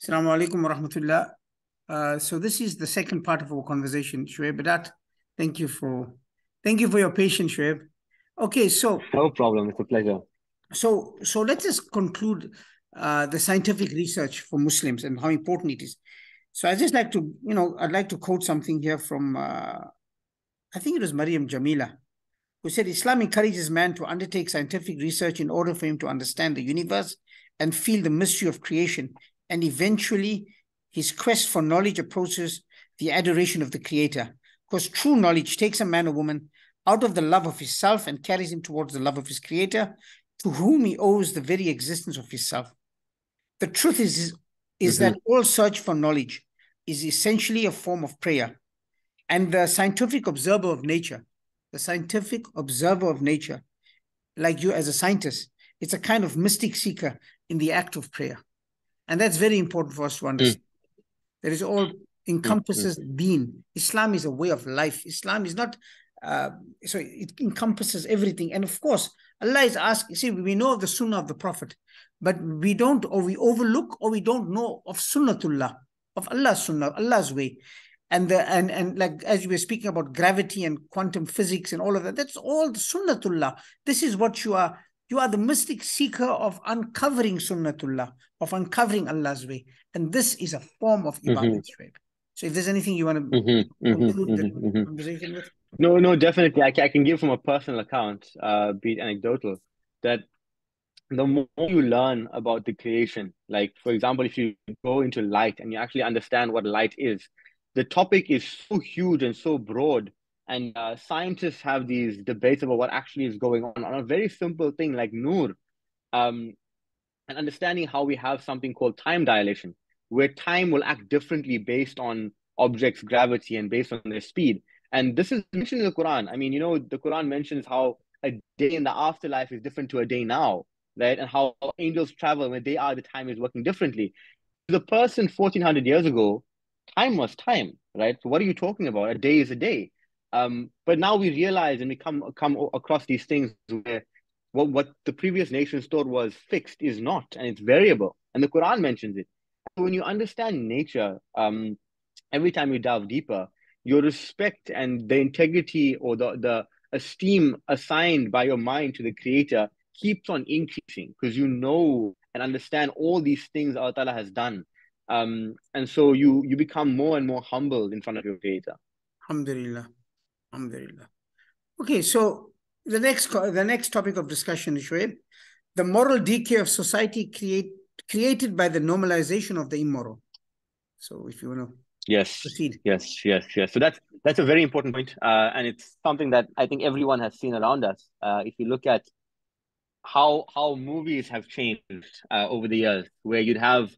Assalamu alaikum wa rahmatullah. So this is the second part of our conversation, Shoaib. But thank you for your patience, Shoaib. Okay, No problem. It's a pleasure. So let us conclude the scientific research for Muslims and how important it is. So I'd like to quote something here from I think it was Maryam Jamila, who said Islam encourages man to undertake scientific research in order for him to understand the universe and feel the mystery of creation, and eventually his quest for knowledge approaches the adoration of the Creator. Because true knowledge takes a man or woman out of the love of his self and carries him towards the love of his Creator, to whom he owes the very existence of his self. The truth is that all search for knowledge is essentially a form of prayer. And the scientific observer of nature, like you as a scientist, it's a kind of mystic seeker in the act of prayer. And that's very important for us to understand. That is all encompasses deen. Islam is a way of life. Islam is not, so it encompasses everything. And of course, Allah is asking, see, we know of the sunnah of the Prophet, but we don't, or we overlook, or we don't know of sunnatullah, of Allah's sunnah, Allah's way. And like as you were speaking about gravity and quantum physics and all of that, that's all the sunnatullah. This is what you are. You are the mystic seeker of uncovering sunnatullah, of uncovering Allah's way. And this is a form of ibadah. So if there's anything you want to conclude the conversation with? No, definitely. I can give from a personal account, be it anecdotal, that the more you learn about the creation, like, for example, if you go into light and you actually understand what light is, the topic is so huge and so broad. And scientists have these debates about what actually is going on a very simple thing like Noor, and understanding how we have something called time dilation, where time will act differently based on objects' gravity and based on their speed. And this is mentioned in the Quran. I mean, the Quran mentions how a day in the afterlife is different to a day now, right? And how angels travel when they are, the time is working differently. The person 1400 years ago, time was time, right? So what are you talking about? A day is a day. But now we realize and we come across these things where what the previous nations thought was fixed is not, and it's variable. And the Quran mentions it. So when you understand nature, every time you delve deeper, your respect and the integrity or the esteem assigned by your mind to the Creator keeps on increasing because you know and understand all these things Allah Ta'ala has done. And so you become more and more humble in front of your Creator. Alhamdulillah. Alhamdulillah. Okay, so the next topic of discussion is the moral decay of society created by the normalization of the immoral. So if you want to proceed. Yes. So that's a very important point, and it's something that I think everyone has seen around us. If you look at how movies have changed over the years, where you'd have,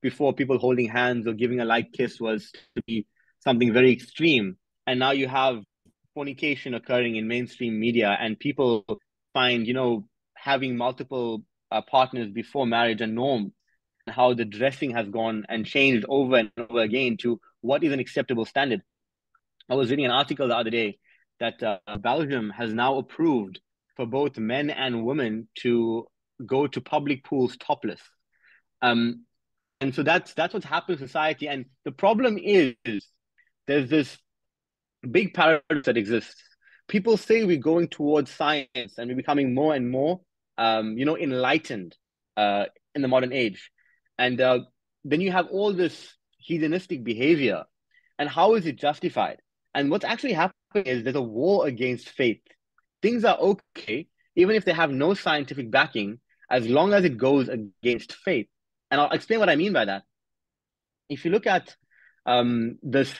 before, people holding hands or giving a light kiss was to be something very extreme, and now you have fornication occurring in mainstream media, and people find, having multiple partners before marriage a norm, and how the dressing has gone and changed over and over again to what is an acceptable standard. I was reading an article the other day that Belgium has now approved for both men and women to go to public pools topless. And so that's what's happened in society. And the problem is there's this big paradox that exists. People say we're going towards science and we're becoming more and more, enlightened in the modern age. And then you have all this hedonistic behavior. And how is it justified? And what's actually happening is there's a war against faith. Things are okay, even if they have no scientific backing, as long as it goes against faith. And I'll explain what I mean by that. If you look at the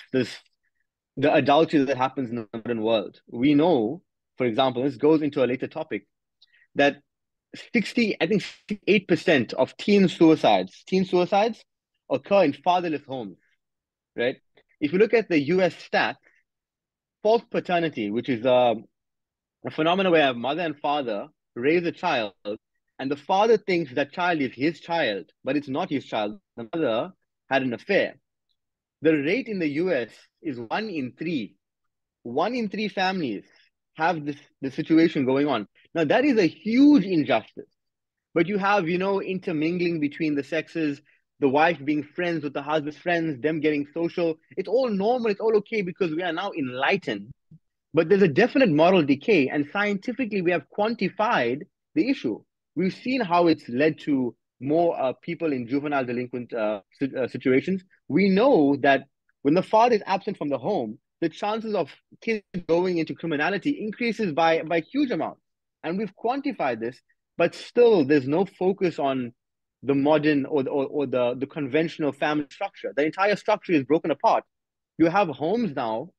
adultery that happens in the modern world, we know, for example, this goes into a later topic, that 68% of teen suicides occur in fatherless homes, right? If you look at the US stats, false paternity, which is a phenomenon where a mother and father raise a child, and the father thinks that child is his child, but it's not his child. The mother had an affair. The rate in the US is 1 in 3. 1 in 3 families have the situation going on. Now, that is a huge injustice. But you have, intermingling between the sexes. the wife being friends with the husband's friends, them getting social. It's all normal. It's all okay because we are now enlightened. But there's a definite moral decay, and scientifically, we have quantified the issue. We've seen how it's led to more people in juvenile delinquent situations. We know that when the father is absent from the home, the chances of kids going into criminality increases by huge amounts. And we've quantified this, but still there's no focus on the modern or the conventional family structure. The entire structure is broken apart. You have homes now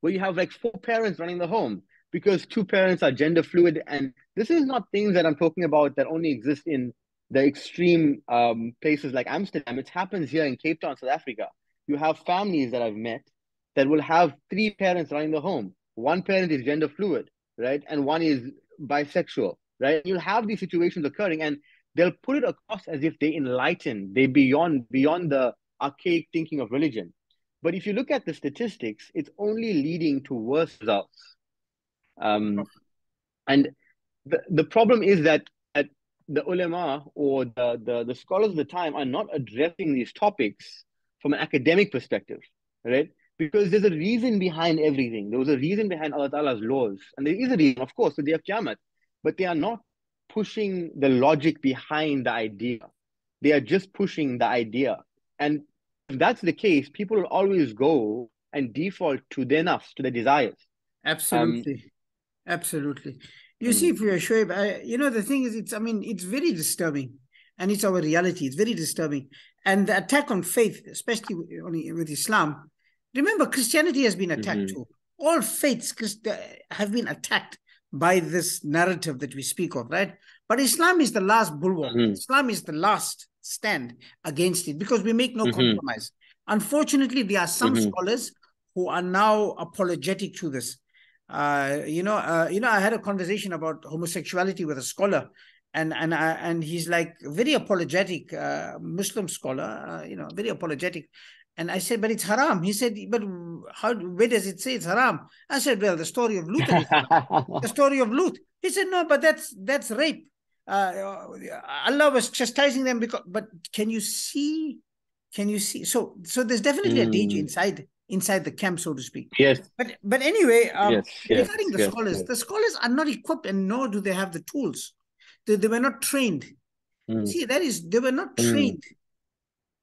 where you have like 4 parents running the home because 2 parents are gender fluid. And this is not things that I'm talking about that only exist in the extreme places like Amsterdam. It happens here in Cape Town, South Africa. You have families that I've met that will have 3 parents running the home. 1 parent is gender fluid, right? And 1 is bisexual, right? You'll have these situations occurring and they'll put it across as if they enlighten, they beyond the archaic thinking of religion. But if you look at the statistics, it's only leading to worse results. And the problem is that the ulama or the scholars of the time are not addressing these topics from an academic perspective, right? Because there's a reason behind everything. There was a reason behind Allah Ta'ala's laws. And there is a reason, of course, for the day of Qiyamah. But they are not pushing the logic behind the idea. They are just pushing the idea. And if that's the case, people will always go and default to their nafs, to their desires. Absolutely. Absolutely. You see, for Shoaib, the thing is, it's very disturbing. And it's our reality. It's very disturbing. And the attack on faith, especially with Islam, remember, Christianity has been attacked too. All faiths have been attacked by this narrative that we speak of, right? But Islam is the last bulwark. Islam is the last stand against it because we make no compromise. Unfortunately, there are some scholars who are now apologetic to this. I had a conversation about homosexuality with a scholar, and he's like very apologetic, Muslim scholar, very apologetic. And I said, but it's haram. He said, but where does it say it's haram? I said, well, the story of Lut. The story of Lut. He said, no, but that's rape. Allah was chastising them but can you see? So there's definitely a danger inside the camp, so to speak. Yes. But anyway, regarding the scholars, the scholars are not equipped, and nor do they have the tools. They were not trained. See, they were not trained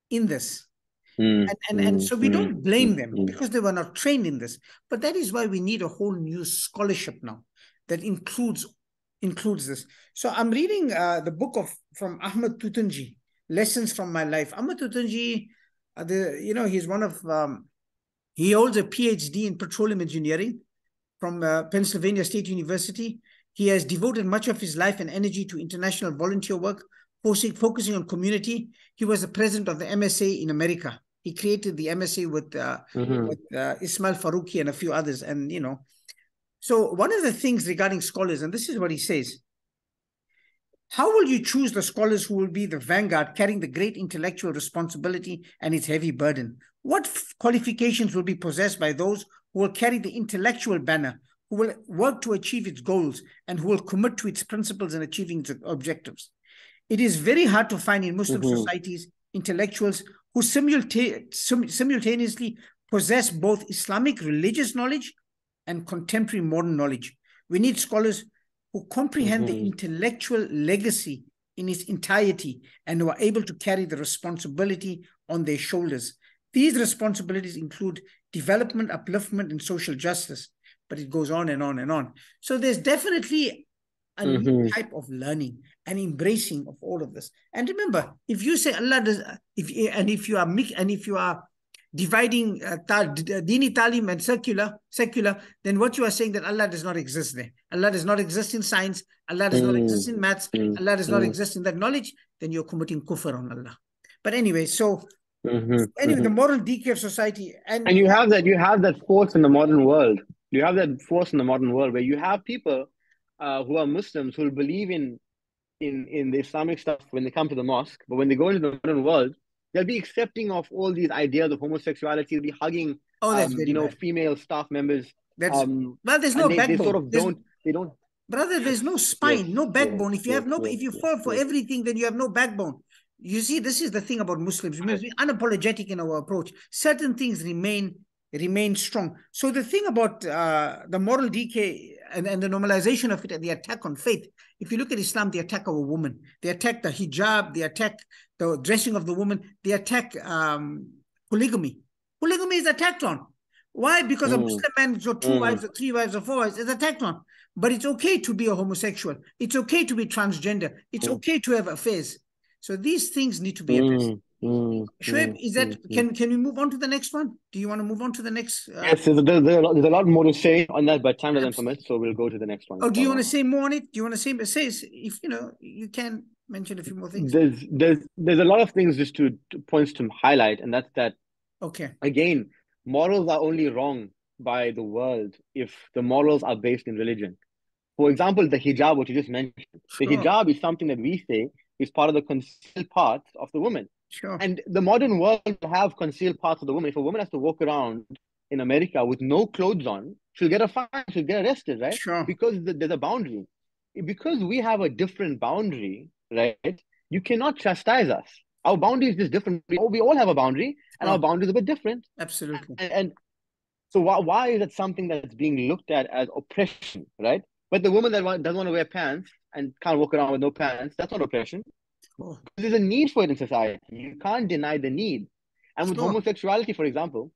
in this. And so we don't blame them because they were not trained in this. But that is why we need a whole new scholarship now that includes this. So I'm reading the book from Ahmed Tutunji, Lessons from My Life. Ahmed Tutunji, he's one of he holds a PhD in petroleum engineering from Pennsylvania State University. He has devoted much of his life and energy to international volunteer work, focusing on community. He was the president of the MSA in America. He created the MSA with Ismail Farouki and a few others. And, so one of the things regarding scholars, and this is what he says, how will you choose the scholars who will be the vanguard carrying the great intellectual responsibility and its heavy burden? What qualifications will be possessed by those who will carry the intellectual banner, who will work to achieve its goals, and who will commit to its principles and achieving its objectives? It is very hard to find in Muslim societies intellectuals who simultaneously possess both Islamic religious knowledge and contemporary modern knowledge. We need scholars who comprehend the intellectual legacy in its entirety and who are able to carry the responsibility on their shoulders. These responsibilities include development, upliftment, and social justice, but it goes on and on and on. So there's definitely a new type of learning and embracing of all of this. And remember, if you say Allah does, if you are dividing dini talim and secular, then what you are saying that Allah does not exist there. Allah does not exist in science. Allah does not exist in maths. Allah does not exist in that knowledge. Then you're committing kufr on Allah. But anyway, so the moral decay of society, and you have that force in the modern world. You have that force in the modern world where you have people who are Muslims who will believe in the Islamic stuff when they come to the mosque, but when they go into the modern world, they'll be accepting of all these ideas of homosexuality. They'll be hugging, female staff members. Well, there's no backbone. They sort of don't. Brother, there's no spine, no backbone. If you fall for everything, then you have no backbone. You see, this is the thing about Muslims. We must be unapologetic in our approach. Certain things remain strong. So the thing about the moral decay and the normalization of it and the attack on faith, if you look at Islam, they attack our woman. They attack the hijab. They attack the dressing of the woman. They attack polygamy. Polygamy is attacked on. Why? Because a Muslim man has got 2 wives or 3 wives or 4 wives is attacked on. But it's okay to be a homosexual. It's okay to be transgender. It's okay to have affairs. So these things need to be addressed. Shoaib, is that can we move on to the next one? Do you want to move on to the next? Yes, there's a lot more to say on that, but time doesn't permit, so we'll go to the next one. Oh, do you want to say more on it? Do you want to say if you can mention a few more things? There's a lot of things just to points to highlight, and that's that. Okay. Again, morals are only wrong by the world if the morals are based in religion. For example, the hijab, what you just mentioned. Sure. The hijab is something that we say is part of the concealed parts of the woman. Sure. And the modern world have concealed parts of the woman. If a woman has to walk around in America with no clothes on, she'll get a fine, she'll get arrested, right? Sure. Because there's a boundary. Because we have a different boundary, right? You cannot chastise us. Our boundary is just different. We all have a boundary, and our boundary is a bit different. Absolutely. And so why is that something that's being looked at as oppression, right? But the woman that doesn't want to wear pants and can't walk around with no pants, that's not oppression. Oh. There's a need for it in society. You can't deny the need. And with homosexuality, for example,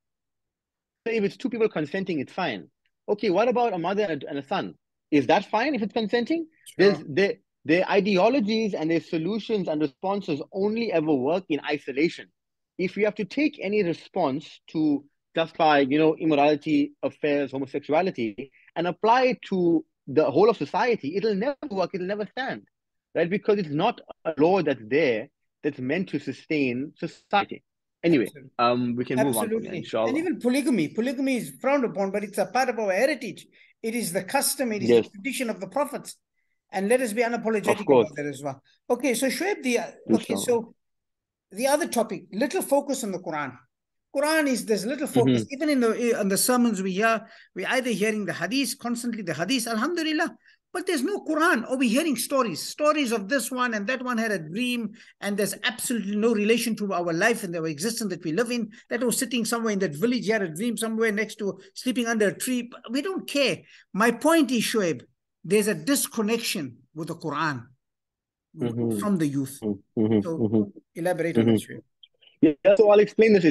if it's 2 people consenting, it's fine. Okay, what about a mother and a son? Is that fine if it's consenting? Sure. Their ideologies and their solutions and responses only ever work in isolation. If you have to take any response to justify, immorality, affairs, homosexuality, and apply it to the whole of society, it'll never work, it'll never stand, right? Because it's not a law that's there that's meant to sustain society. Anyway, we can move on from there, inshallah. And even polygamy is frowned upon, but it's a part of our heritage. It is the custom, it is the tradition of the prophets. And let us be unapologetic about that as well. Okay, so Shoaib, so the other topic, little focus on the Quran. There's little focus. Even in the sermons we're either hearing the hadith, constantly the hadith, alhamdulillah, but there's no Quran, or we're hearing stories of this one and that one had a dream, and there's absolutely no relation to our life and our existence that we live in. That was sitting somewhere in that village, he had a dream somewhere next to, sleeping under a tree. We don't care. My point is, Shoaib, there's a disconnection with the Quran from the youth. So elaborate on that, Shoaib. Yeah, so I'll explain this.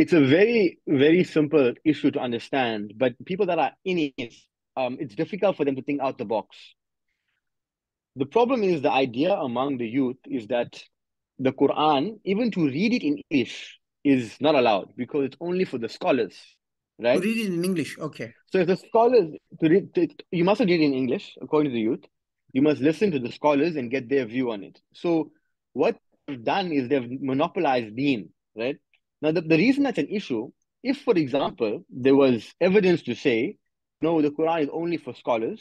It's a very, very simple issue to understand, but people that are in it, it's difficult for them to think out the box. The problem is the idea among the youth is that the Quran, even to read it in English, is not allowed because it's only for the scholars, right? To read it in English, okay. So if the scholars, you mustn't read it in English, according to the youth. You must listen to the scholars and get their view on it. So what they've done is they've monopolized deen, right? Now, the reason that's an issue, if, for example, there was evidence to say, no, the Quran is only for scholars,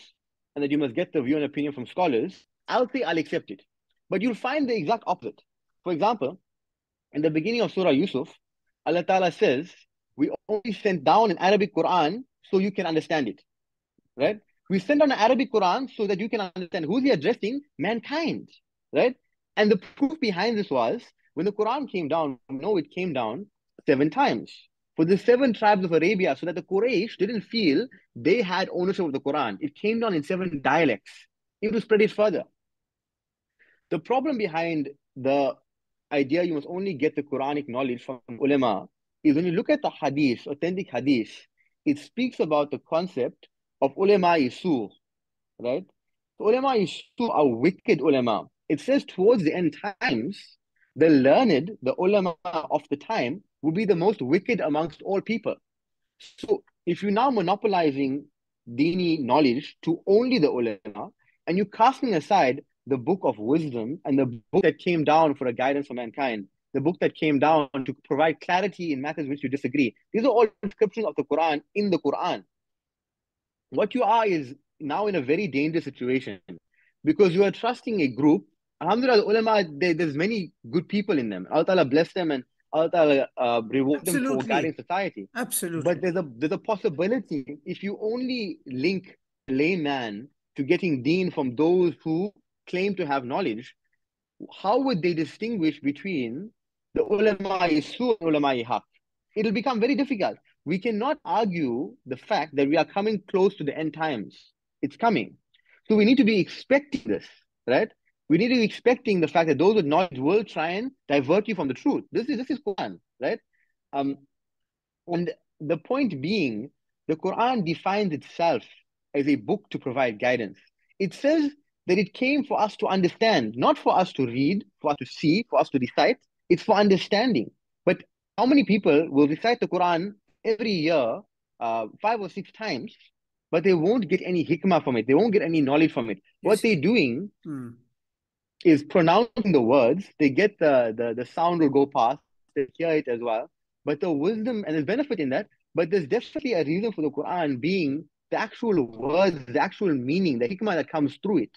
and that you must get the view and opinion from scholars, I'll say I'll accept it. But you'll find the exact opposite. For example, in the beginning of Surah Yusuf, Allah Ta'ala says, we only sent down an Arabic Quran so you can understand it, right? We sent down an Arabic Quran so that you can understand who's he addressing? Mankind, right? And the proof behind this was, when the Quran came down, it came down 7 times for the 7 tribes of Arabia, so that the Quraysh didn't feel they had ownership of the Quran. It came down in 7 dialects. It was spread it further. The problem behind the idea you must only get the Quranic knowledge from ulama is when you look at the hadith, authentic hadith, it speaks about the concept of ulama su, right? The ulama su are wicked ulama. It says towards the end times, the learned, the ulama of the time, will be the most wicked amongst all people. So if you're now monopolizing dini knowledge to only the ulama, and you're casting aside the book of wisdom and the book that came down for a guidance for mankind, the book that came down to provide clarity in matters which you disagree, these are all descriptions of the Quran in the Quran. What you are is now in a very dangerous situation, because you are trusting a group. Alhamdulillah, the ulama, there's many good people in them. Allah Ta'ala bless them, and Allah Ta'ala reward them for guiding society. Absolutely. But there's a possibility, if you only link layman to getting deen from those who claim to have knowledge, how would they distinguish between the ulama su and ulama haq? It'll become very difficult. We cannot argue the fact that we are coming close to the end times. It's coming. So we need to be expecting this, right? We need to be expecting the fact that those with knowledge will try and divert you from the truth. This is Quran, right? Um, and the point being, the Quran defines itself as a book to provide guidance. It says that it came for us to understand, not for us to read, for us to see, for us to recite. It's for understanding. But how many people will recite the Quran every year, 5 or 6 times, but they won't get any hikmah from it. They won't get any knowledge from it. What they're doing is pronouncing the words. They get the sound will go past. They hear it as well. But the wisdom, and there's benefit in that, but there's definitely a reason for the Quran being the actual words, the actual meaning, the hikmah that comes through it.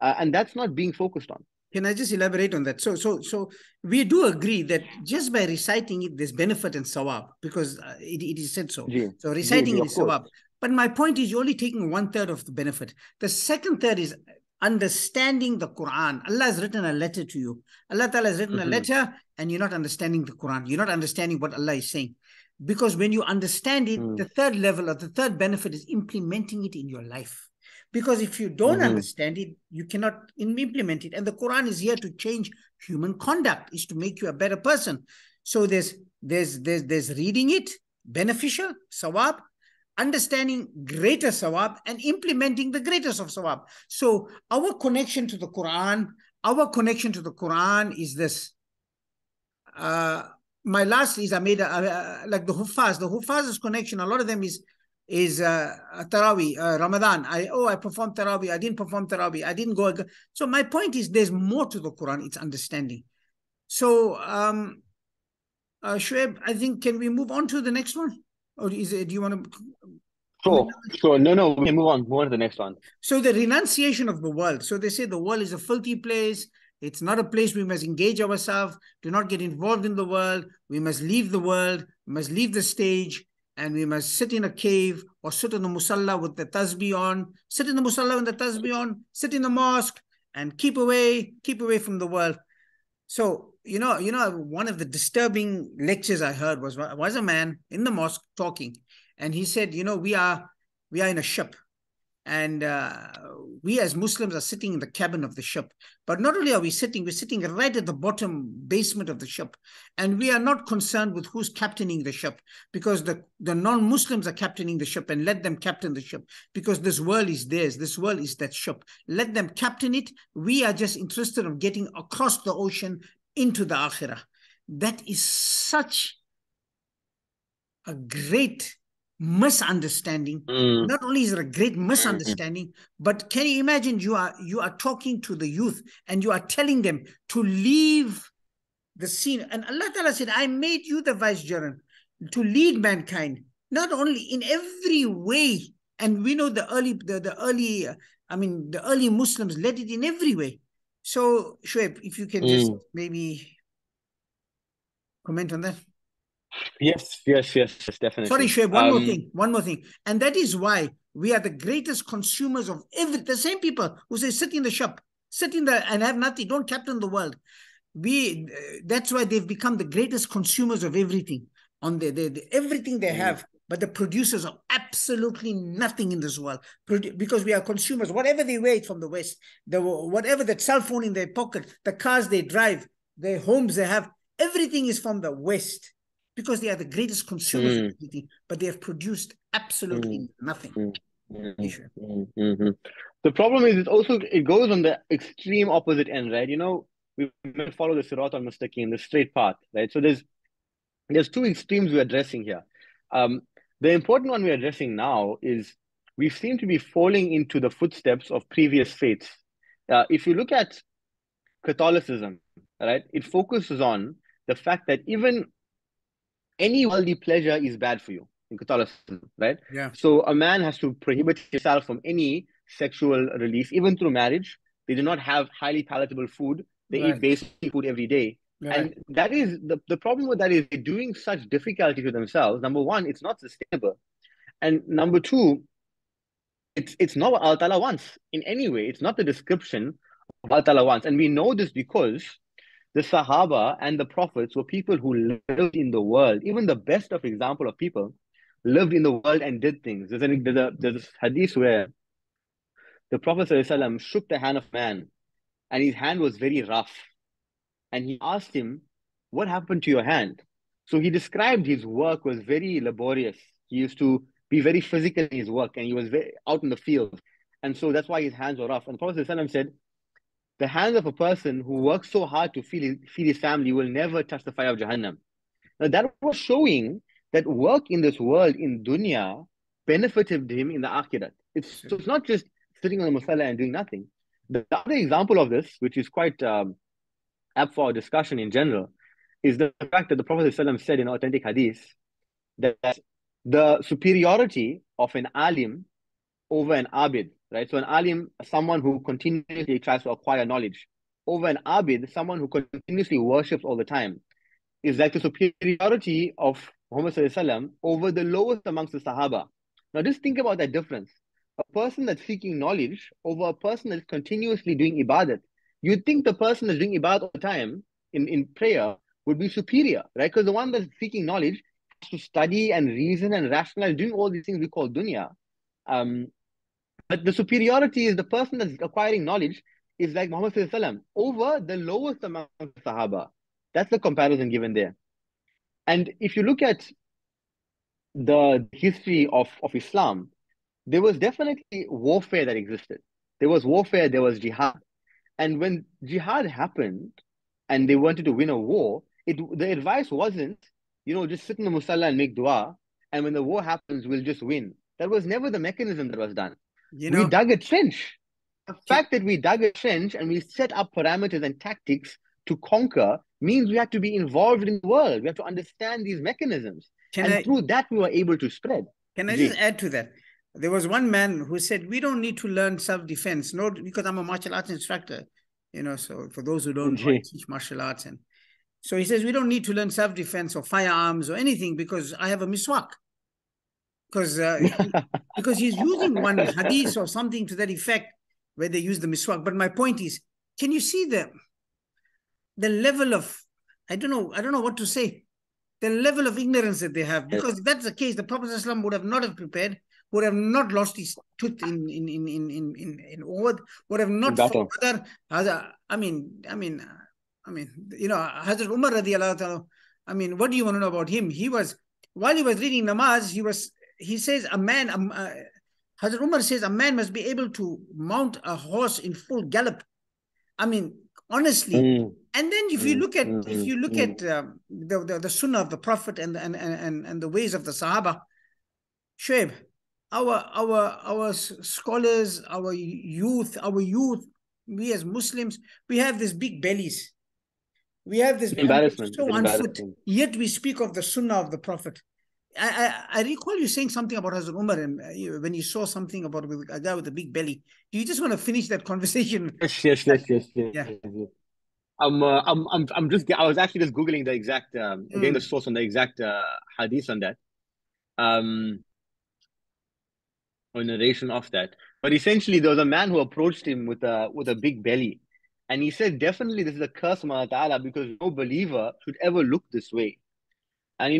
And that's not being focused on. Can I just elaborate on that? So we do agree that just by reciting it, there's benefit and sawab, because it is said so. So reciting it is sawab. But my point is, you're only taking 1/3 of the benefit. The second third is understanding the Quran. Allah has written a letter to you. Allah Ta'ala has written a letter, and you're not understanding the Quran. You're not understanding what Allah is saying. Because when you understand it, the third level or the third benefit is implementing it in your life. Because if you don't understand it, you cannot implement it. And the Quran is here to change human conduct, is to make you a better person. So there's reading it, beneficial, sawab, understanding greater sawab, and implementing the greatest of sawab. So our connection to the Quran is this. My last is I made like the Huffaz's connection. A lot of them is Taraweeh, Ramadan. I performed Taraweeh. I didn't perform Taraweeh. I didn't go. So my point is, there's more to the Quran. It's understanding. So, Shoaib, I think, can we move on to the next one? Or do you want to? Sure. No, we can move on to the next one. So the renunciation of the world. So they say the world is a filthy place. It's not a place we must engage ourselves. Do not get involved in the world. We must leave the world. We must leave the stage. And we must sit in a cave or sit in the musalla with the tasbih on, sit in the musalla with the tasbih on, sit in the mosque and keep away from the world. So, one of the disturbing lectures I heard was a man in the mosque talking, and he said, we are in a ship, and we as Muslims are sitting in the cabin of the ship. But not only are we're sitting right at the bottom basement of the ship, and we are not concerned with who's captaining the ship, because the non-Muslims are captaining the ship, and let them captain the ship, because this world is theirs. This world is that ship. Let them captain it. We are just interested in getting across the ocean into the akhirah. That is such a great misunderstanding. Not only is it a great misunderstanding, but can you imagine, you are talking to the youth and you are telling them to leave the scene. And Allah Ta'ala said, I made you the vicegerent to lead mankind, not only in every way. And we know the early Muslims led it in every way. So Shoaib, if you can just maybe comment on that. Yes, definitely. Sorry, Shoaib, one more thing. And that is why we are the greatest consumers of the same people who say, sit in the shop, sit in the and have nothing, don't captain the world. That's why they've become the greatest consumers of everything. Everything they have, but the producers of absolutely nothing in this world, because we are consumers. Whatever they wear from the West, whatever the cell phone in their pocket, the cars they drive, the homes they have, everything is from the West, because they are the greatest consumers of everything, but they have produced absolutely nothing. The problem is it goes on the extreme opposite end, right? We follow the Sirat al-Mustaqim, the straight path, right? So there's two extremes we're addressing here. The important one we're addressing now is we seem to be falling into the footsteps of previous faiths. If you look at Catholicism, right, it focuses on the fact that even any worldly pleasure is bad for you in Catholicism, right? Yeah. So a man has to prohibit himself from any sexual release, even through marriage. They do not have highly palatable food. They eat basic food every day. Right. And that is the problem with that is they're doing such difficulty to themselves. Number one, it's not sustainable. And number two, it's not what Allah Ta'ala wants in any way. It's not the description Allah Ta'ala wants. And we know this because the Sahaba and the Prophets were people who lived in the world. Even the best of example of people lived in the world and did things. There's this hadith where the Prophet ﷺ shook the hand of man and his hand was very rough. And he asked him, what happened to your hand? So he described his work was very laborious. He used to be very physical in his work and he was very out in the field. And so that's why his hands were rough. And the Prophet ﷺ said, the hands of a person who works so hard to feed his family will never touch the fire of Jahannam. Now that was showing that work in this world, in dunya, benefited him in the akhirat. So it's not just sitting on the musalla and doing nothing. The other example of this, which is quite apt for our discussion in general, is the fact that the Prophet ﷺ said in authentic hadith that the superiority of an alim over an abid, right? So an alim, someone who continuously tries to acquire knowledge, over an abid, someone who continuously worships all the time, is like the superiority of Muhammad ﷺ over the lowest amongst the Sahaba. Now just think about that difference. A person that's seeking knowledge over a person that's continuously doing ibadat. You'd think the person that's doing ibadat all the time in prayer would be superior, right? Because the one that's seeking knowledge has to study and reason and rationalize, doing all these things we call dunya. But the superiority is the person that's acquiring knowledge is like Muhammad ﷺ over the lowest among the Sahaba. That's the comparison given there. And if you look at the history of Islam, there was definitely warfare that existed. There was warfare, there was jihad. And when jihad happened and they wanted to win a war, the advice wasn't, just sit in the musalla and make dua, and when the war happens, we'll just win. That was never the mechanism that was done. We dug a trench. The fact that we dug a trench and we set up parameters and tactics to conquer means we have to be involved in the world. We have to understand these mechanisms. Through that, we were able to spread. Can I just add to that? There was one man who said, we don't need to learn self-defense, because I'm a martial arts instructor, so for those who don't know, I teach martial arts. And so he says, we don't need to learn self-defense or firearms or anything because I have a miswak. Because he's using one hadith or something to that effect where they use the miswak. But my point is, can you see the level of, I don't know what to say, the level of ignorance that they have? Because if that's the case, the Prophet ﷺ would have not have prepared, would have not lost his tooth in Uhud, would have not fought other. Hazrat Umar radiallahu ta'ala, what do you want to know about him? While he was reading namaz, he says Hazrat Umar says a man must be able to mount a horse in full gallop. Honestly. And then if you look at the sunnah of the Prophet and the ways of the Sahaba, Shoaib, our scholars, our youth, we as Muslims, we have these big bellies. We have this embarrassment. So unfit. Yet we speak of the sunnah of the Prophet. I recall you saying something about Hazrat Umar and when you saw something about a guy with a big belly. Do you just want to finish that conversation? Yes. Yeah. I was actually just Googling the exact, getting the source on the exact hadith on that. Or narration of that. But essentially there was a man who approached him with a big belly. And he said, definitely this is a curse from Allah Ta'ala because no believer should ever look this way. And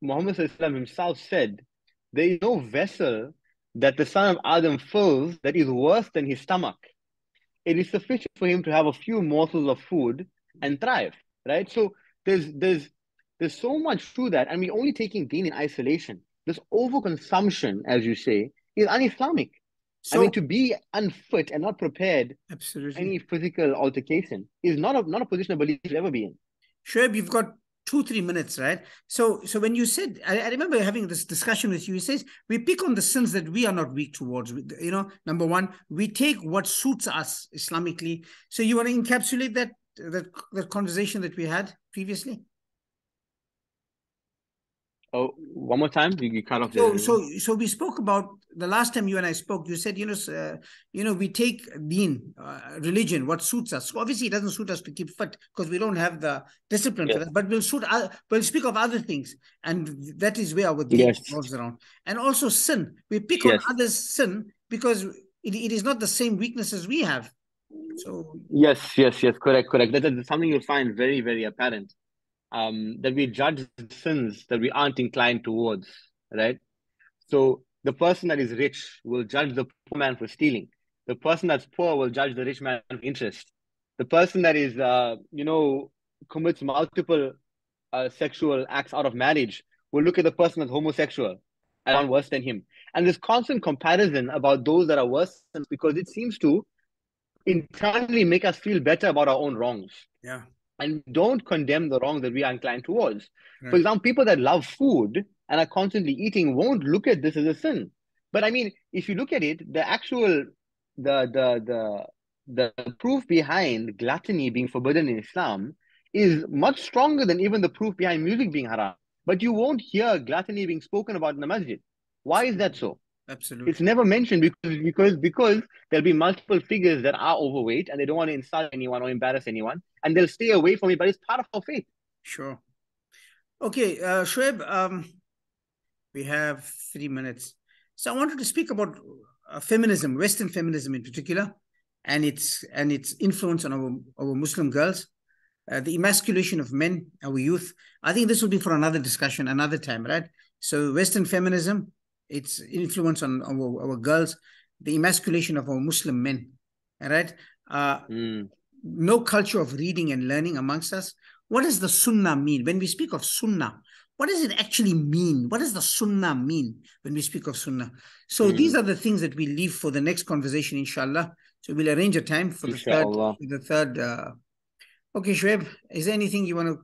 Muhammad ﷺ himself said, there is no vessel that the son of Adam fills that is worse than his stomach. It is sufficient for him to have a few morsels of food and thrive, right? So there's so much to that, and we're only taking deen in isolation. This overconsumption, as you say, is un-Islamic. So, to be unfit and not prepared for any physical altercation is not a position a believer should ever be in. Shoaib, you've got 2-3 minutes, right? So when you said, I remember having this discussion with you, he says, we pick on the sins that we are not weak towards. Number one, we take what suits us Islamically. So you want to encapsulate that conversation that we had previously? Oh, one more time. You cut off. So we spoke about the last time you and I spoke. You said, we take deen, religion, what suits us. So obviously, it doesn't suit us to keep fit because we don't have the discipline for that. But we'll speak of other things, and that is where our deen revolves around. And also sin. We pick on others' sin because it is not the same weaknesses we have. So Yes, correct. That's something you'll find very, very apparent. That we judge sins that we aren't inclined towards, right? So the person that is rich will judge the poor man for stealing. The person that's poor will judge the rich man for interest. The person that is, commits multiple sexual acts out of marriage will look at the person that's homosexual and worse than him. And this constant comparison about those that are worse because it seems to internally make us feel better about our own wrongs. yeah, And don't condemn the wrong that we are inclined towards. For right. example, people that love food and are constantly eating won't look at this as a sin. But I mean, if you look at it, the proof behind gluttony being forbidden in Islam is much stronger than even the proof behind music being haram. But you won't hear gluttony being spoken about in the masjid. Why is that so? It's Absolutely. never mentioned because there'll be multiple figures that are overweight and they don't want to insult anyone or embarrass anyone, and they'll stay away from it. But it's part of our faith. Sure. Okay, Shoaib, we have 3 minutes. So I wanted to speak about feminism, Western feminism in particular, and its influence on our Muslim girls, the emasculation of men, our youth. I think this will be for another discussion, another time, right? So Western feminism, its influence on our girls, the emasculation of our Muslim men, all right? No culture of reading and learning amongst us. What does the Sunnah mean? When we speak of Sunnah, what does it actually mean? What does the Sunnah mean when we speak of Sunnah? So these are the things that we leave for the next conversation, inshallah. So we'll arrange a time for the third. Okay, Shoaib, is there anything you want to,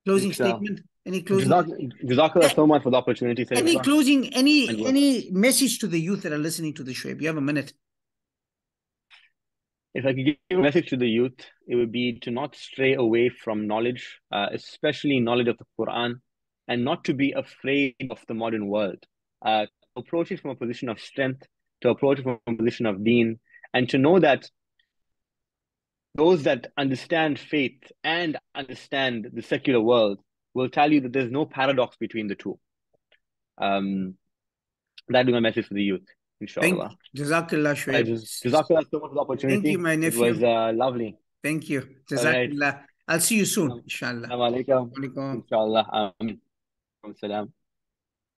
closing statement? Any closing? Jazakallah so much for the opportunity. Any closing, any message to the youth that are listening to the Shoaib? You have a minute. If I could give a message to the youth, it would be to not stray away from knowledge, especially knowledge of the Quran, and not to be afraid of the modern world. To approach it from a position of strength, to approach it from a position of deen, and to know that those that understand faith and understand the secular world will tell you that there's no paradox between the two. That'd be my message to the youth, inshallah. Jazakallah, Shoaib. Jazakallah so much for the opportunity. Thank you, my nephew. It was lovely. Thank you. Jazakallah. I'll see you soon, inshallah. Assalamu alaikum. Inshallah. Salam.